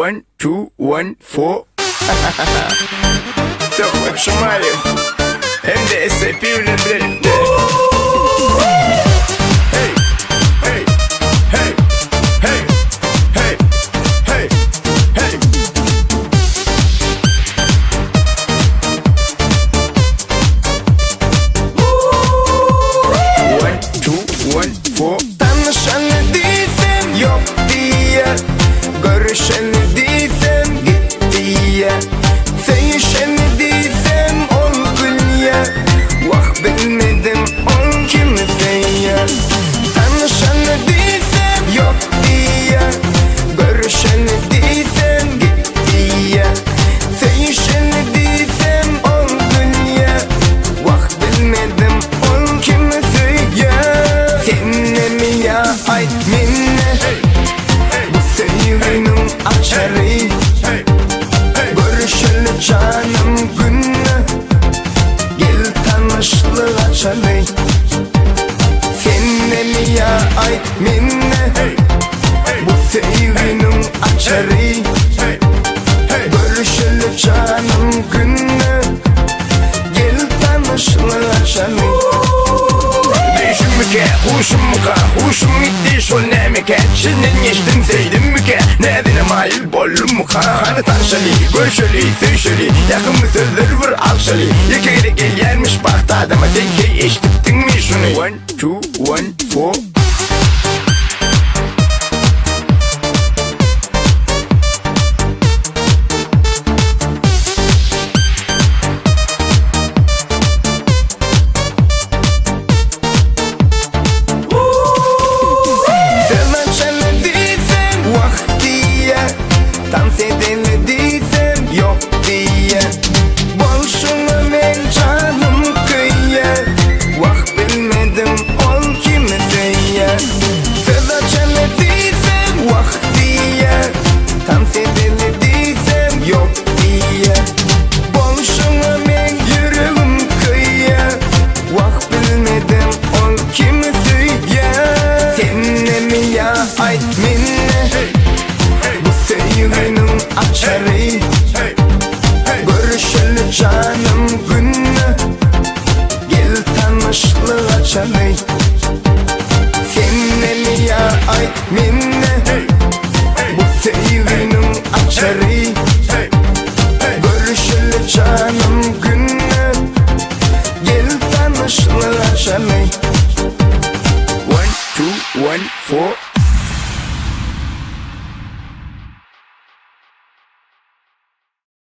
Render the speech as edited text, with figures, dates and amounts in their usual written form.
1, 2, 1, 4. Çok hoşumayım. Hem de SAP ile birlikte. Hey, hey, hey, hey, hey, hey, hey. 1, 2, 1, 4. Tanışanı değilsem yok diye, görüşeni değilsem git diye, sevişeni değilsem ol gülye, vah bilmedim ol kimseye. Tanışanı değilsem yok diye, görüşeni değilsem git diye, sevişeni değilsem ol gülye, vah bilmedim ol kimseye. Seninle mi ya ay minne, bu sevginin açarı, görüşelim canım günü, gel tanışlığı açalım. Seninle mi ya ay minne, bu sevginin açarı, görüşelim canım günü, gel tanışlığı açalım. Huşum muka, huşum gitti şol nemeke, şimdiden geçtim sevdim müke, nedine mail bollum muka. Hani tanışalı, görüşeli, sevişeli, yakın mı sözler vur alşalı, yeke gel yermiş baktı adama, sen şey eşittin mi şunu? 1, 2, 1, 4. Dans edeni değilsem yok diye, bol şunu men canım kıyye, vah bilmedim ol kimseye. Söz açanı değilsem vah diye, dans edeni değilsem yok diye, bol şunu men yüreğim kıyye, vah bilmedim ol kimseye. Seninle mi ya ay minne, sevginin açarı, görüşelim canım günü, gel tanışlığı açalım. Seninle mi ya ay minne, bu sevginin açarı,